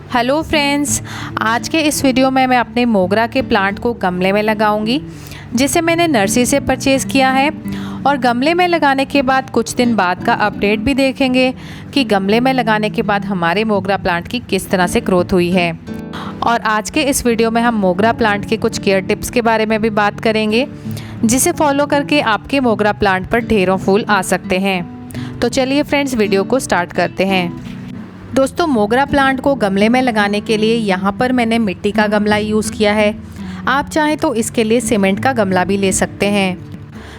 Hello friends, आज के इस वीडियो में मैं अपने मोगरा के प्लांट को गमले में लगाऊंगी, जिसे मैंने नर्सरी से परचेज़ किया है। और गमले में लगाने के बाद कुछ दिन बाद का अपडेट भी देखेंगे कि गमले में लगाने के बाद हमारे मोगरा प्लांट की किस तरह से ग्रोथ हुई है। और आज के इस वीडियो में हम मोगरा प्लांट के कुछ केयर टिप्स के बारे में भी बात करेंगे, जिसे फॉलो करके आपके मोगरा प्लांट पर ढेरों फूल आ सकते हैं। तो चलिए फ्रेंड्स, वीडियो को स्टार्ट करते हैं। दोस्तों, मोगरा प्लांट को गमले में लगाने के लिए यहाँ पर मैंने मिट्टी का गमला यूज़ किया है। आप चाहें तो इसके लिए सीमेंट का गमला भी ले सकते हैं,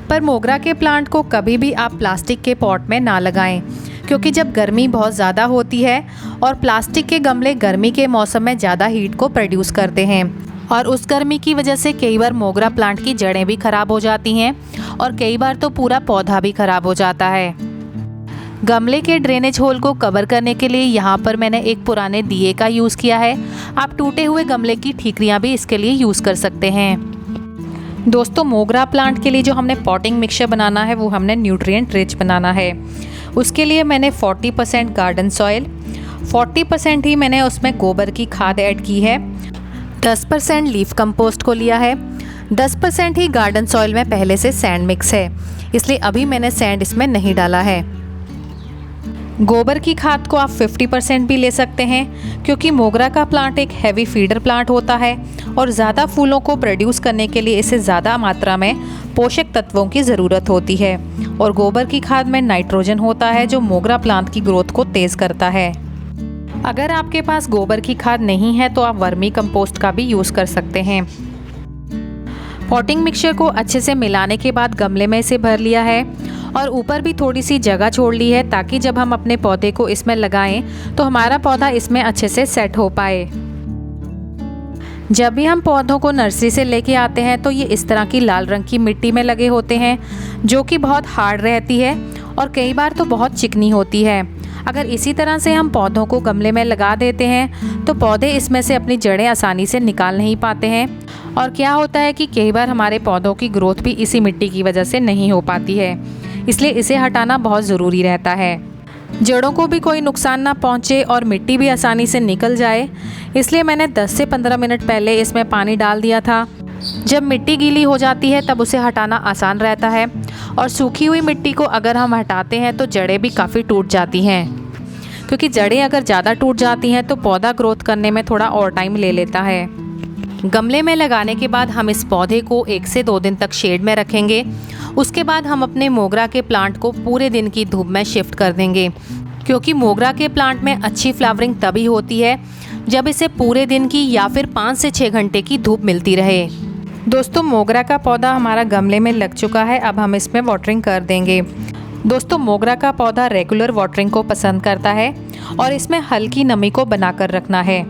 पर मोगरा के प्लांट को कभी भी आप प्लास्टिक के पॉट में ना लगाएं, क्योंकि जब गर्मी बहुत ज़्यादा होती है और प्लास्टिक के गमले गर्मी के मौसम में ज़्यादा हीट को प्रोड्यूस करते हैं, और उस गर्मी की वजह से कई बार मोगरा प्लांट की जड़ें भी ख़राब हो जाती हैं और कई बार तो पूरा पौधा भी ख़राब हो जाता है। गमले के ड्रेनेज होल को कवर करने के लिए यहाँ पर मैंने एक पुराने दिए का यूज़ किया है। आप टूटे हुए गमले की ठीकरियाँ भी इसके लिए यूज़ कर सकते हैं। दोस्तों, मोगरा प्लांट के लिए जो हमने पॉटिंग मिक्सचर बनाना है वो हमने न्यूट्रिएंट रिच बनाना है। उसके लिए मैंने 40% गार्डन सॉइल, 40% ही मैंने उसमें गोबर की खाद ऐड की है, 10% लीफ कंपोस्ट को लिया है, 10% ही गार्डन सॉइल में पहले से सैंड मिक्स है, इसलिए अभी मैंने सैंड इसमें नहीं डाला है। गोबर की खाद को आप 50% भी ले सकते हैं, क्योंकि मोगरा का प्लांट एक हैवी फीडर प्लांट होता है और ज़्यादा फूलों को प्रोड्यूस करने के लिए इसे ज़्यादा मात्रा में पोषक तत्वों की ज़रूरत होती है। और गोबर की खाद में नाइट्रोजन होता है, जो मोगरा प्लांट की ग्रोथ को तेज़ करता है। अगर आपके पास गोबर की खाद नहीं है तो आप वर्मी कंपोस्ट का भी यूज़ कर सकते हैं। पॉटिंग मिक्सचर को अच्छे से मिलाने के बाद गमले में इसे भर लिया है और ऊपर भी थोड़ी सी जगह छोड़ ली है, ताकि जब हम अपने पौधे को इसमें लगाएं तो हमारा पौधा इसमें अच्छे से सेट हो पाए। जब भी हम पौधों को नर्सरी से लेके आते हैं तो ये इस तरह की लाल रंग की मिट्टी में लगे होते हैं, जो कि बहुत हार्ड रहती है और कई बार तो बहुत चिकनी होती है। अगर इसी तरह से हम पौधों को गमले में लगा देते हैं तो पौधे इसमें से अपनी जड़ें आसानी से निकाल नहीं पाते हैं, और क्या होता है कि कई बार हमारे पौधों की ग्रोथ भी इसी मिट्टी की वजह से नहीं हो पाती है। इसलिए इसे हटाना बहुत ज़रूरी रहता है। जड़ों को भी कोई नुकसान ना पहुंचे और मिट्टी भी आसानी से निकल जाए, इसलिए मैंने 10 से 15 मिनट पहले इसमें पानी डाल दिया था। जब मिट्टी गीली हो जाती है तब उसे हटाना आसान रहता है, और सूखी हुई मिट्टी को अगर हम हटाते हैं तो जड़ें भी काफ़ी टूट जाती हैं, क्योंकि जड़ें अगर ज़्यादा टूट जाती हैं तो पौधा ग्रोथ करने में थोड़ा और टाइम ले लेता है। गमले में लगाने के बाद हम इस पौधे को 1 से 2 दिन तक शेड में रखेंगे। उसके बाद हम अपने मोगरा के प्लांट को पूरे दिन की धूप में शिफ्ट कर देंगे, क्योंकि मोगरा के प्लांट में अच्छी फ्लावरिंग तभी होती है जब इसे पूरे दिन की या फिर 5 से 6 घंटे की धूप मिलती रहे। दोस्तों, मोगरा का पौधा हमारा गमले में लग चुका है। अब हम इसमें वाटरिंग कर देंगे। दोस्तों, मोगरा का पौधा रेगुलर वाटरिंग को पसंद करता है और इसमें हल्की नमी को बनाकर रखना है,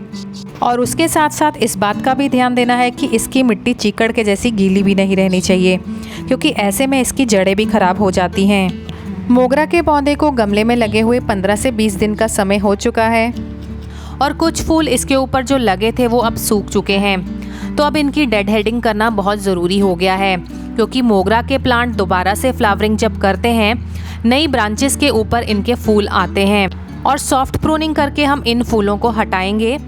और उसके साथ साथ इस बात का भी ध्यान देना है कि इसकी मिट्टी चीकड़ के जैसी गीली भी नहीं रहनी चाहिए, क्योंकि ऐसे में इसकी जड़ें भी खराब हो जाती हैं। मोगरा के पौधे को गमले में लगे हुए 15 से 20 दिन का समय हो चुका है, और कुछ फूल इसके ऊपर जो लगे थे वो अब सूख चुके हैं। तो अब इनकी डेड हेडिंग करना बहुत ज़रूरी हो गया है, क्योंकि मोगरा के प्लांट दोबारा से फ्लावरिंग जब करते हैं, नई ब्रांचेस के ऊपर इनके फूल आते हैं, और सॉफ्ट प्रूनिंग करके हम इन फूलों को हटाएंगे,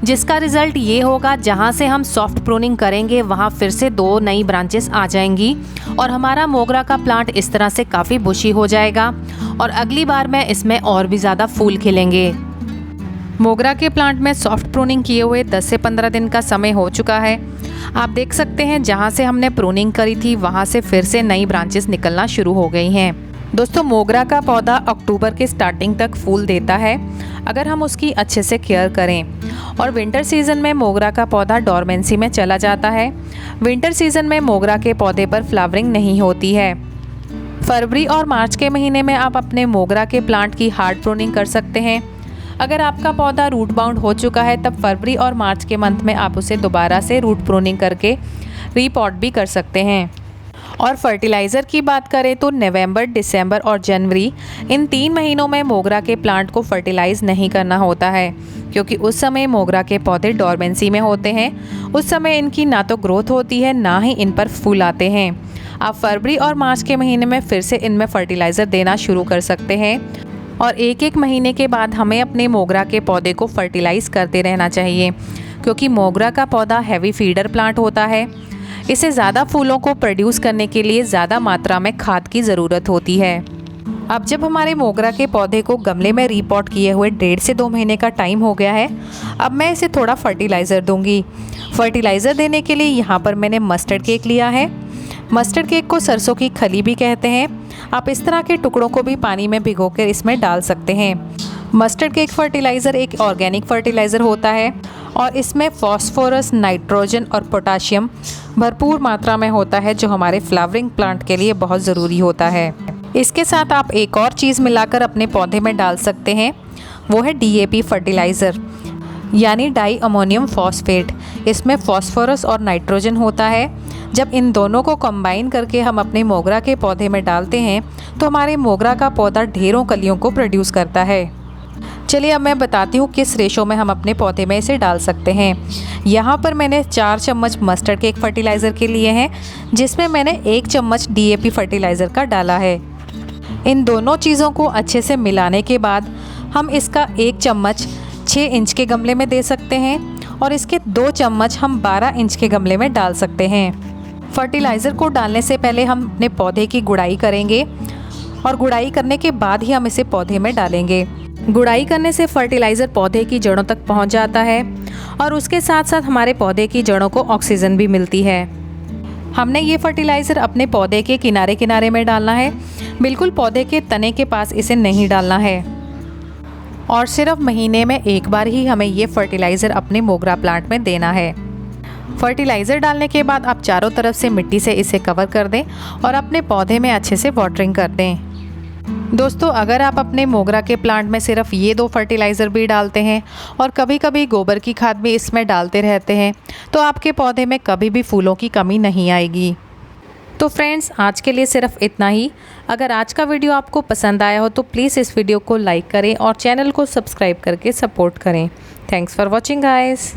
जिसका रिज़ल्ट ये होगा, जहाँ से हम सॉफ्ट प्रूनिंग करेंगे वहाँ फिर से 2 नई ब्रांचेस आ जाएंगी और हमारा मोगरा का प्लांट इस तरह से काफ़ी बुशी हो जाएगा, और अगली बार में इसमें और भी ज़्यादा फूल खिलेंगे। मोगरा के प्लांट में सॉफ्ट प्रूनिंग किए हुए 10 से 15 दिन का समय हो चुका है। आप देख सकते हैं, जहाँ से हमने प्रूनिंग करी थी वहाँ से फिर से नई ब्रांचेस निकलना शुरू हो गई हैं। दोस्तों, मोगरा का पौधा अक्टूबर के स्टार्टिंग तक फूल देता है अगर हम उसकी अच्छे से केयर करें, और विंटर सीज़न में मोगरा का पौधा डॉर्मेंसी में चला जाता है। विंटर सीज़न में मोगरा के पौधे पर फ्लावरिंग नहीं होती है। फरवरी और मार्च के महीने में आप अपने मोगरा के प्लांट की हार्ड प्रूनिंग कर सकते हैं। अगर आपका पौधा रूट बाउंड हो चुका है तब फरवरी और मार्च के मंथ में आप उसे दोबारा से रूट प्रूनिंग करके रीपॉट भी कर सकते हैं। और फर्टिलाइज़र की बात करें तो नवंबर, दिसंबर और जनवरी, इन 3 महीनों में मोगरा के प्लांट को फर्टिलाइज़ नहीं करना होता है, क्योंकि उस समय मोगरा के पौधे डॉर्मेंसी में होते हैं। उस समय इनकी ना तो ग्रोथ होती है, ना ही इन पर फूल आते हैं। आप फरवरी और मार्च के महीने में फिर से इनमें फर्टिलाइज़र देना शुरू कर सकते हैं। और एक एक महीने के बाद हमें अपने मोगरा के पौधे को फर्टिलाइज़ करते रहना चाहिए, क्योंकि मोगरा का पौधा हैवी फीडर प्लांट होता है। इसे ज़्यादा फूलों को प्रोड्यूस करने के लिए ज़्यादा मात्रा में खाद की ज़रूरत होती है। अब जब हमारे मोगरा के पौधे को गमले में रीपॉट किए हुए 1.5 से 2 महीने का टाइम हो गया है, अब मैं इसे थोड़ा फर्टिलाइज़र दूंगी। फर्टिलाइज़र देने के लिए यहाँ पर मैंने मस्टर्ड केक लिया है। मस्टर्ड केक को सरसों की खली भी कहते हैं। आप इस तरह के टुकड़ों को भी पानी में भिगोकर इसमें डाल सकते हैं। मस्टर्ड केक फर्टिलाइज़र एक ऑर्गेनिक फर्टिलाइज़र होता है और इसमें फॉस्फोरस, नाइट्रोजन और पोटाशियम भरपूर मात्रा में होता है, जो हमारे फ्लावरिंग प्लांट के लिए बहुत ज़रूरी होता है। इसके साथ आप एक और चीज़ मिलाकर अपने पौधे में डाल सकते हैं, वो है DAP फर्टिलाइज़र यानी डाई अमोनियम फॉस्फेट। इसमें फॉस्फोरस और नाइट्रोजन होता है। जब इन दोनों को कंबाइन करके हम अपने मोगरा के पौधे में डालते हैं तो हमारे मोगरा का पौधा ढेरों कलियों को प्रोड्यूस करता है। चलिए अब मैं बताती हूँ किस रेशो में हम अपने पौधे में इसे डाल सकते हैं। यहाँ पर मैंने 4 चम्मच मस्टर्ड केक फर्टिलाइज़र के लिए हैं, जिसमें मैंने 1 चम्मच DAP फर्टिलाइज़र का डाला है। इन दोनों चीज़ों को अच्छे से मिलाने के बाद हम इसका 1 चम्मच 6 इंच के गमले में दे सकते हैं और इसके 2 चम्मच हम 12 इंच के गमले में डाल सकते हैं। फर्टिलाइज़र को डालने से पहले हम अपने पौधे की गुड़ाई करेंगे और गुड़ाई करने के बाद ही हम इसे पौधे में डालेंगे। गुड़ाई करने से फर्टिलाइज़र पौधे की जड़ों तक पहुंच जाता है और उसके साथ साथ हमारे पौधे की जड़ों को ऑक्सीजन भी मिलती है। हमने ये फर्टिलाइज़र अपने पौधे के किनारे किनारे में डालना है, बिल्कुल पौधे के तने के पास इसे नहीं डालना है। और सिर्फ महीने में एक बार ही हमें ये फर्टिलाइज़र अपने मोगरा प्लांट में देना है। फर्टिलाइज़र डालने के बाद आप चारों तरफ से मिट्टी से इसे कवर कर दें और अपने पौधे में अच्छे से वाटरिंग कर दें। दोस्तों, अगर आप अपने मोगरा के प्लांट में सिर्फ ये 2 फर्टिलाइज़र भी डालते हैं और कभी कभी गोबर की खाद भी इसमें डालते रहते हैं तो आपके पौधे में कभी भी फूलों की कमी नहीं आएगी। तो फ्रेंड्स, आज के लिए सिर्फ इतना ही। अगर आज का वीडियो आपको पसंद आया हो तो प्लीज़ इस वीडियो को लाइक करें और चैनल को सब्सक्राइब करके सपोर्ट करें। Thanks for watching guys.